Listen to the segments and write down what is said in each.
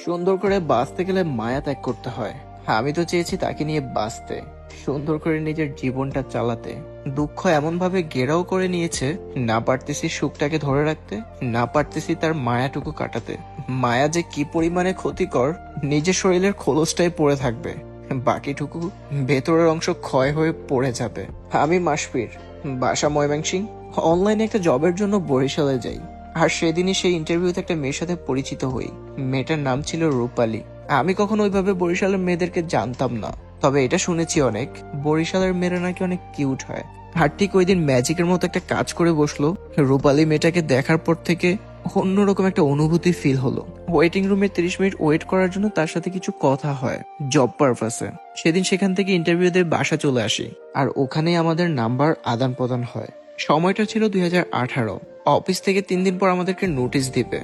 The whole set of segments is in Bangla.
সুন্দর করে বাঁচতে গেলে মায়া ত্যাগ করতে হয়। আমি তো চেয়েছি তাকে নিয়ে বাঁচতে, সুন্দর করে নিজের জীবনটা চালাতে। দুঃখ এমন ভাবে ঘেরাও করে নিয়েছে, না পারতেছি সুখটাকে ধরে রাখতে, না পারতেছি তার মায়াটুকু কাটাতে। মায়া যে কি পরিমাণে ক্ষতিকর, নিজের শরীরের খোলসটাই পড়ে থাকবে, বাকিটুকু ভেতরের অংশ ক্ষয় হয়ে পড়ে যাবে। আমি মাসফির, বাসা ময়মনসিংহ। অনলাইনে একটা জবের জন্য বরিশালে যাই, আর সেদিনই সেই ইন্টারভিউতে একটা মেয়ের সাথে পরিচিত হই। মেয়েটার নাম ছিল রূপালী। আমি কখনো ওইভাবে বরিশালের মেয়েদেরকে জানতাম না, তবে এটা শুনেছি অনেক, বরিশালের মেয়েরা নাকি অনেক কিউট হয়। আর ঠিক ওই দিন ম্যাজিকের মতো একটা কাজ করে বসলো। রূপালী মেয়েটাকে দেখার পর থেকে অন্যরকম একটা অনুভূতি ফিল হলো। ওয়েটিং রুমে 30 মিনিট ওয়েট করার জন্য তার সাথে কিছু কথা হয় জব পারপাসে। সেদিন সেখান থেকে ইন্টারভিউ দিয়ে বাসা চলে আসি, আর ওখানেই আমাদের নাম্বার আদান প্রদান হয়। সময়টা ছিল 2018। অফিস থেকে 3 দিন পর আমাদেরকে নোটিশ দিবে।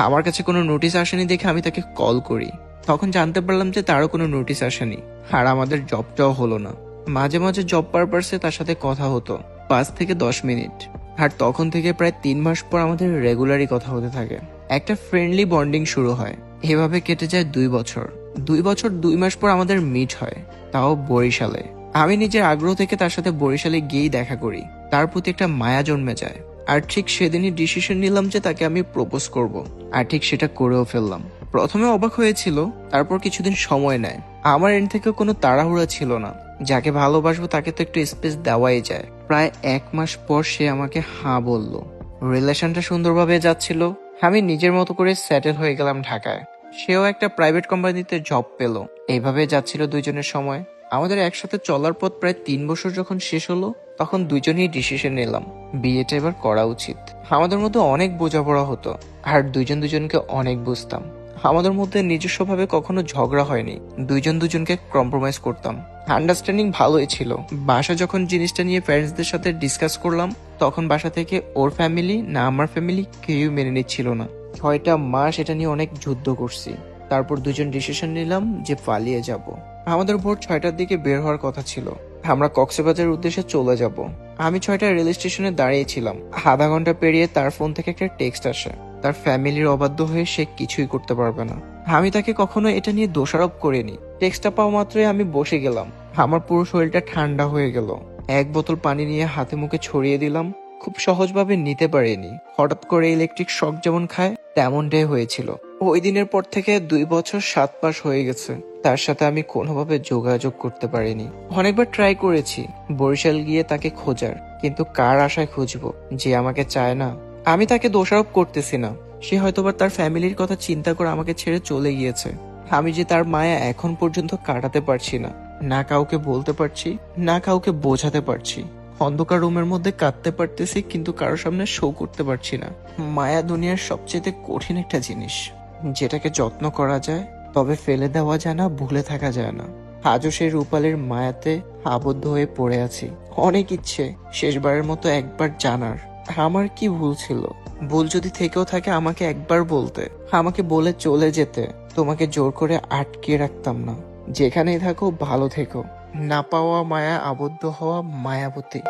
আমার কাছে কোনো নোটিশ আসেনি দেখে আমি তাকে কল করি। তখন জানতে পারলাম যে তারও কোনো নোটিশ আসেনি, আর আমাদের জবটাও হলো না। মাঝে মাঝে জব পারপাসে তার সাথে কথা হতো 5 থেকে 10 মিনিট। আর তখন থেকে প্রায় 3 মাস পর আমাদের রেগুলারই কথা হতে থাকে। একটা ফ্রেন্ডলি বন্ডিং শুরু হয়। এভাবে কেটে যায় 2 বছর। 2 বছর 2 মাস পর আমাদের মিট হয়, তাও বরিশালে। আমি নিজের আগ্রহ থেকে তার সাথে বরিশালে গিয়েই দেখা করি। তার প্রতি একটা মায়া জন্মে যায়। আর ঠিক সেদিনই ডিসিশন নিলাম যে তাকে আমি প্রপোজ করব। আর ঠিক সেটা করেও ফেললাম। প্রথমে অবাক হয়েছিল, তারপর কিছুদিন সময় নেয়। আমার এন্ড থেকে কোনো তাড়াহুড়া ছিল না। যাকে ভালোবাসবো তাকে তো একটু স্পেস দেওয়াই যায়। প্রায় 1 মাস পর সে আমাকে হ্যাঁ বলল। রিলেশনটা সুন্দরভাবে যাচ্ছিল। আমি নিজের মতো করে সেটেল হয়ে গেলাম ঢাকায়। সেও একটা প্রাইভেট কোম্পানিতে জব পেল। এইভাবে যাচ্ছিল দুইজনের সময়। আমাদের একসাথে চলার পথ প্রায় 3 বছর যখন শেষ হলো, তখন দুজনেই ডিসিশন নিলাম বিয়েটা এবার করা উচিত। আমাদের মধ্যে অনেক বোঝাপড়া হতো, আর দুজন দুজনকে অনেক বুঝতাম। আমাদের মধ্যে নিজস্বভাবে কখনো ঝগড়া হয়নি। দুইজন দুজনকে কম্প্রোমাইজ করতাম। আন্ডারস্ট্যান্ডিং ভালোই ছিল। বাসা যখন জিনিসটা নিয়ে প্যারেন্টসদের সাথে ডিসকাস করলাম, তখন বাসা থেকে ওর ফ্যামিলি না আমার ফ্যামিলি কেউ মেনে নিচ্ছিল না। 6টা মাস এটা নিয়ে অনেক যুদ্ধ করছি। তারপর দুজন ডিসিশন নিলাম যে পালিয়ে যাব। আমাদের ভোর 6টার দিকে বের হওয়ার কথা ছিল। আমরা কক্সবাজারের উদ্দেশ্যে চলে যাব। আমি 6টা রেল স্টেশনে দাঁড়িয়েছিলাম। আধা ঘন্টা পেরিয়ে তার ফোন থেকে একটা টেক্সট আসে। তার ফ্যামিলির অবাধ্য হয়ে সে কিছুই করতে পারবে না। আমি তাকে কখনো এটা নিয়ে দোষারোপ করিনি। টেক্সটটা পাওয়া মাত্রই আমি বসে গেলাম। আমার পুরো শরীরটা ঠান্ডা হয়ে গেল। 1 বোতল পানি নিয়ে হাতে মুখে ছড়িয়ে দিলাম। খুব সহজভাবে নিতে পারিনি। হঠাৎ করে ইলেকট্রিক শক যেমন খায় তেমনটাই হয়েছিল। ওই দিনের পর থেকে 2 বছর 7 মাস হয়ে গেছে। তার সাথে আমি কোনোভাবে যোগাযোগ করতে পারিনি। অনেকবার ট্রাই করেছি বরিশাল গিয়ে তাকে খোঁজার, কিন্তু কার আশায় খুঁজবো যে আমাকে চায় না। আমি তাকে দোষারোপ করতেছি না। সে হয়তোবা তার ফ্যামিলির কথা চিন্তা করে আমাকে ছেড়ে চলে গিয়েছে। আমি যে তার মায়া এখন পর্যন্ত কাটাতে পারছি না। না কাউকে বলতে পারছি, না কাউকে বোঝাতে পারছি। অন্ধকার রুমের মধ্যে কাঁদতে পারতেছি, কিন্তু কারোর সামনে শো করতে পারছি না। মায়া দুনিয়ার সবচেয়ে কঠিন একটা জিনিস, যেটাকে যত্ন করা যায়, তবে ফেলে দেওয়া যায় না, ভুলে থাকা যায় না। আজও সেই রূপালীর মায়াতে আবদ্ধ হয়ে পড়ে আছি। অনেক ইচ্ছে শেষবারের মতো একবার জানার আমার কি ভুল ছিল। ভুল যদি থেকেও থাকে আমাকে একবার বলতে, আমাকে বলে চলে যেতে। তোমাকে জোর করে আটকে রাখতাম না। যেখানেই থাকো ভালো থেকো। না পাওয়া মায়া, আবদ্ধ হওয়া মায়াবতী।